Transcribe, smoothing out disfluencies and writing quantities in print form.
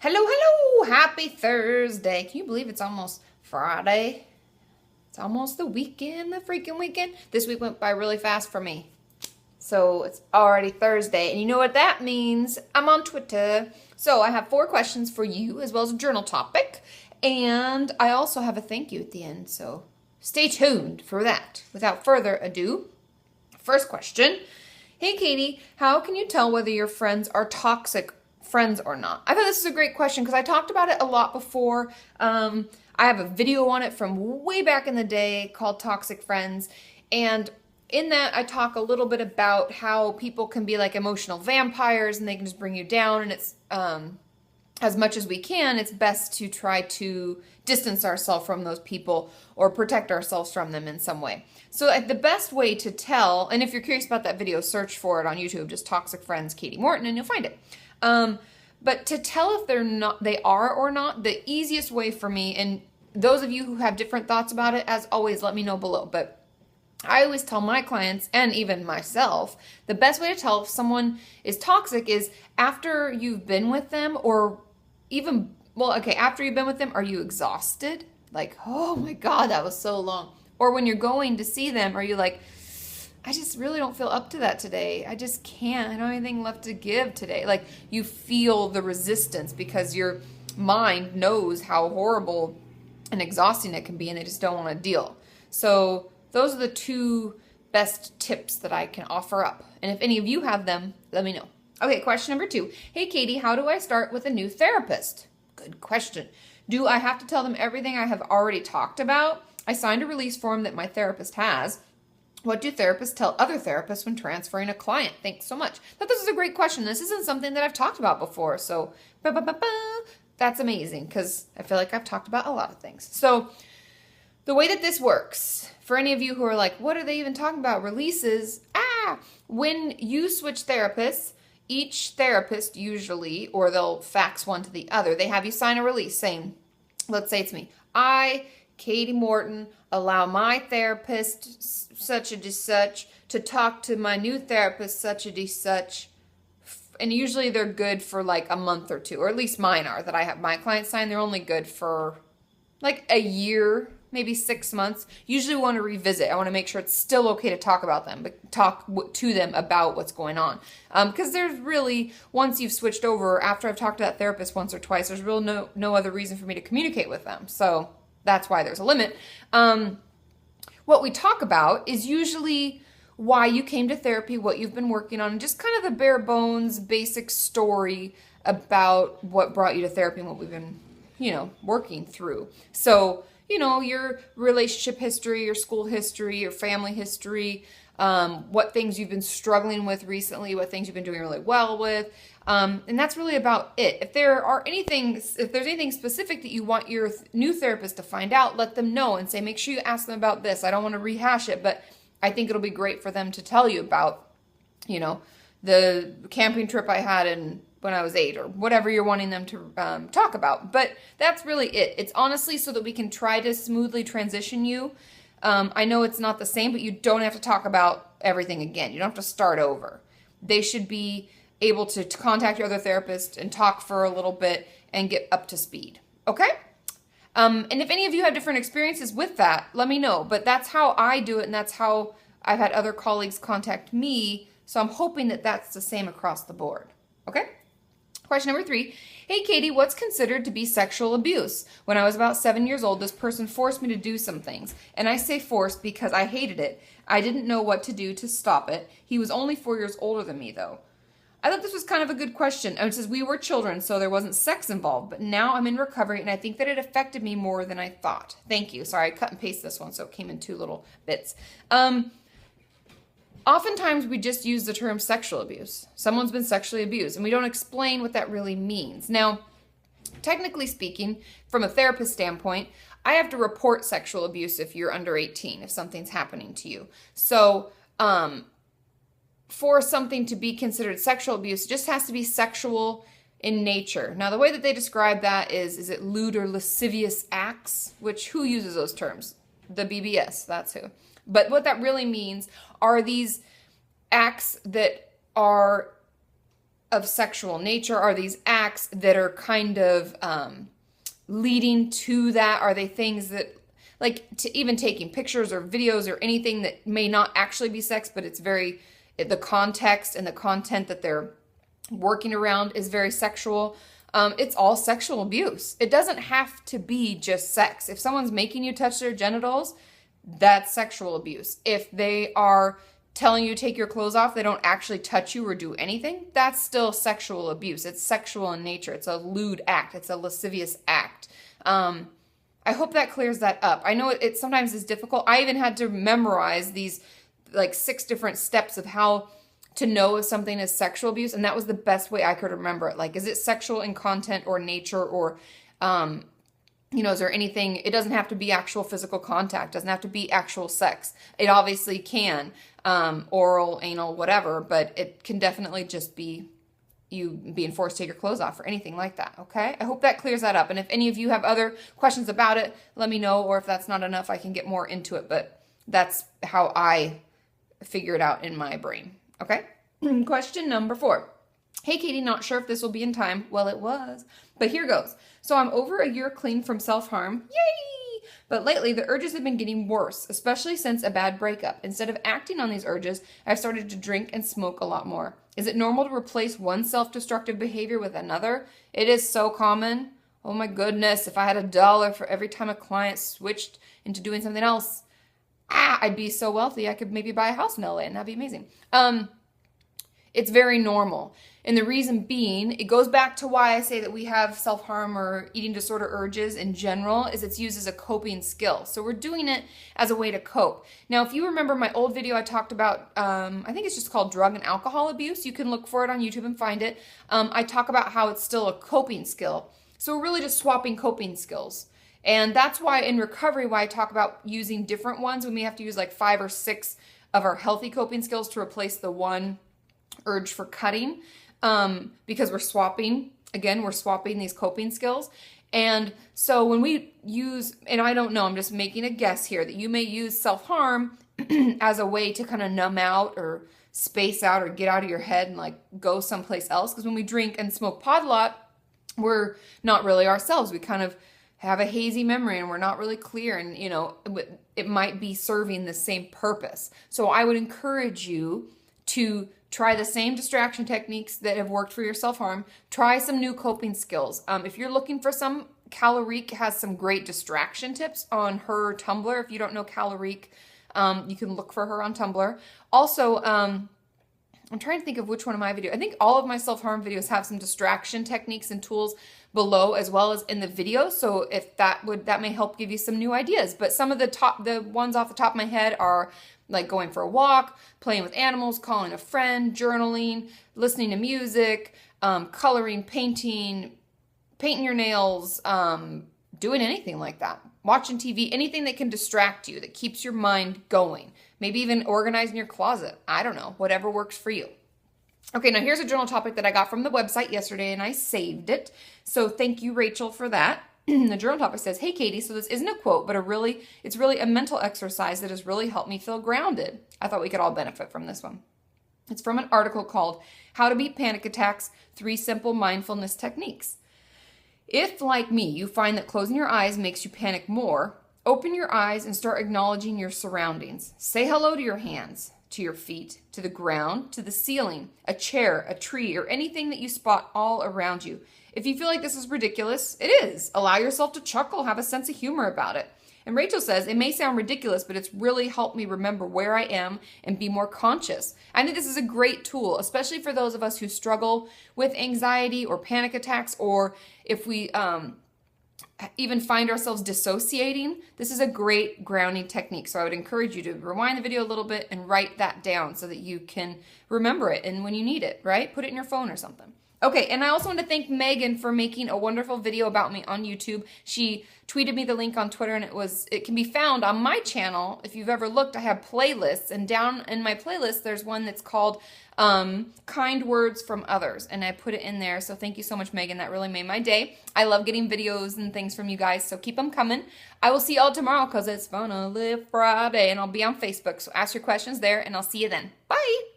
Hello, hello! Happy Thursday. Can you believe it's almost Friday? It's almost the weekend, the freaking weekend. This week went by really fast for me. So it's already Thursday. And you know what that means? I'm on Twitter. So I have 4 questions for you as well as a journal topic. And I also have a thank you at the end. So stay tuned for that. Without further ado, first question. Hey, Katie, how can you tell whether your friends are toxic friends or not? I thought this is a great question because I talked about it a lot before. I have a video on it from way back in the day called Toxic Friends. And in that, I talk a little bit about how people can be like emotional vampires and they can just bring you down. And it's, as much as we can, it's best to try to distance ourselves from those people or protect ourselves from them in some way. So the best way to tell, and if you're curious about that video, search for it on YouTube, just Toxic Friends Katie Morton, and you'll find it. But to tell if they are or not, the easiest way for me, and those of you who have different thoughts about it, as always, let me know below. But I always tell my clients, and even myself, the best way to tell if someone is toxic is after you've been with them, or even, well, okay, after you've been with them, are you exhausted? Like, oh my God, that was so long. Or when you're going to see them, are you like, I just really don't feel up to that today. I just can't. I don't have anything left to give today. Like, you feel the resistance because your mind knows how horrible and exhausting it can be, and they just don't want to deal. So those are the 2 best tips that I can offer up. And if any of you have them, let me know. Okay, question number 2. Hey, Katie, how do I start with a new therapist? Good question. Do I have to tell them everything I have already talked about? I signed a release form that my therapist has. What do therapists tell other therapists when transferring a client? Thanks so much. But this is a great question. This isn't something that I've talked about before. So that's amazing because I feel like I've talked about a lot of things. So the way that this works, for any of you who are like, what are they even talking about? Releases? When you switch therapists, each therapist usually, or they'll fax one to the other, they have you sign a release saying, let's say it's me. I, Katie Morton, allow my therapist such a such to talk to my new therapist such a such, and usually they're good for like a month or 2, or at least mine are that I have my clients sign. They're only good for like a year, maybe 6 months. Usually we want to revisit. I want to make sure it's still okay to talk about them, but talk to them about what's going on. Because there's really, once you've switched over, after I've talked to that therapist once or twice, there's really no other reason for me to communicate with them. So that's why there's a limit. What we talk about is usually why you came to therapy, what you've been working on, and just kind of the bare bones, basic story about what brought you to therapy and what we've been, working through. So, your relationship history, your school history, your family history, what things you've been struggling with recently, what things you've been doing really well with. And that's really about it. If there's anything specific that you want your new therapist to find out, let them know and say, make sure you ask them about this. I don't want to rehash it, but I think it'll be great for them to tell you about, the camping trip I had when I was 8, or whatever you're wanting them to talk about. But that's really it. It's honestly so that we can try to smoothly transition you. I know it's not the same, but you don't have to talk about everything again. You don't have to start over. They should be able to contact your other therapist and talk for a little bit and get up to speed. Okay? And if any of you have different experiences with that, let me know. But that's how I do it, and that's how I've had other colleagues contact me. So I'm hoping that that's the same across the board. Okay? Question number 3. Hey, Katie, what's considered to be sexual abuse? When I was about 7 years old, this person forced me to do some things. And I say forced because I hated it. I didn't know what to do to stop it. He was only 4 years older than me, though. I thought this was kind of a good question. It says, we were children, so there wasn't sex involved, but now I'm in recovery, and I think that it affected me more than I thought. Thank you. Sorry, I cut and paste this one, so it came in 2 little bits. Oftentimes, we just use the term sexual abuse. Someone's been sexually abused, and we don't explain what that really means. Now, technically speaking, from a therapist standpoint, I have to report sexual abuse if you're under 18, if something's happening to you. So, for something to be considered sexual abuse, it just has to be sexual in nature. Now, the way that they describe that is it lewd or lascivious acts? Who uses those terms? The BBS, that's who. But what that really means are these acts that are of sexual nature? Are these acts that are kind of leading to that? Are they things that, like, to even taking pictures or videos or anything that may not actually be sex, but it's very, the context and the content that they're working around is very sexual. It's all sexual abuse. It doesn't have to be just sex. If someone's making you touch their genitals, that's sexual abuse. If they are telling you to take your clothes off, they don't actually touch you or do anything, that's still sexual abuse. It's sexual in nature. It's a lewd act. It's a lascivious act. I hope that clears that up. I know it sometimes is difficult. I even had to memorize these like 6 different steps of how to know if something is sexual abuse, and that was the best way I could remember it. Like, is it sexual in content or nature, or is there anything? It doesn't have to be actual physical contact. It doesn't have to be actual sex. It obviously can, oral, anal, whatever, but it can definitely just be you being forced to take your clothes off or anything like that, okay? I hope that clears that up. And if any of you have other questions about it, let me know, or if that's not enough, I can get more into it, but that's how I figure it out in my brain, okay? Question number 4. Hey, Katie, not sure if this will be in time. Well, it was, but here goes. So I'm over a year clean from self-harm. Yay! But lately, the urges have been getting worse, especially since a bad breakup. Instead of acting on these urges, I've started to drink and smoke a lot more. Is it normal to replace one self-destructive behavior with another? It is so common. Oh my goodness, if I had $1 for every time a client switched into doing something else, I'd be so wealthy I could maybe buy a house in LA, and that'd be amazing. It's very normal. And the reason being, it goes back to why I say that we have self-harm or eating disorder urges in general, is it's used as a coping skill. So we're doing it as a way to cope. Now, if you remember my old video, I talked about, I think it's just called drug and alcohol abuse. You can look for it on YouTube and find it. I talk about how it's still a coping skill. So we're really just swapping coping skills. And that's why in recovery, why I talk about using different ones when we have to use like 5 or 6 of our healthy coping skills to replace the one urge for cutting, because we're swapping these coping skills. And so when we use, and I don't know, I'm just making a guess here, that you may use self-harm as a way to kind of numb out or space out or get out of your head and like go someplace else. Because when we drink and smoke pot a lot, we're not really ourselves. We kind of have a hazy memory and we're not really clear, and it might be serving the same purpose. So I would encourage you to try the same distraction techniques that have worked for your self-harm. Try some new coping skills. If you're looking for some, Calorique has some great distraction tips on her Tumblr. If you don't know Calorique, you can look for her on Tumblr. Also, I'm trying to think of which one of my videos. I think all of my self-harm videos have some distraction techniques and tools below, as well as in the video. So if that may help give you some new ideas. But some of the ones off the top of my head are like going for a walk, playing with animals, calling a friend, journaling, listening to music, coloring, painting your nails, doing anything like that. Watching TV, anything that can distract you, that keeps your mind going. Maybe even organizing your closet. I don't know, whatever works for you. Okay, now here's a journal topic that I got from the website yesterday, and I saved it. So thank you, Rachel, for that. The journal topic says, hey, Katie, so this isn't a quote, but it's really a mental exercise that has really helped me feel grounded. I thought we could all benefit from this one. It's from an article called How to Beat Panic Attacks, 3 Simple Mindfulness Techniques. If, like me, you find that closing your eyes makes you panic more, open your eyes and start acknowledging your surroundings. Say hello to your hands, to your feet, to the ground, to the ceiling, a chair, a tree, or anything that you spot all around you. If you feel like this is ridiculous, it is. Allow yourself to chuckle, have a sense of humor about it. And Rachel says, it may sound ridiculous, but it's really helped me remember where I am and be more conscious. I think this is a great tool, especially for those of us who struggle with anxiety or panic attacks, or if we even find ourselves dissociating. This is a great grounding technique. So I would encourage you to rewind the video a little bit and write that down so that you can remember it. And when you need it, right? Put it in your phone or something. Okay, and I also want to thank Megan for making a wonderful video about me on YouTube. She tweeted me the link on Twitter, and it can be found on my channel. If you've ever looked, I have playlists, and down in my playlist, there's one that's called Kind Words from Others, and I put it in there. So thank you so much, Megan. That really made my day. I love getting videos and things from you guys, so keep them coming. I will see y'all tomorrow because it's Fun to Live Friday, and I'll be on Facebook. So ask your questions there, and I'll see you then. Bye!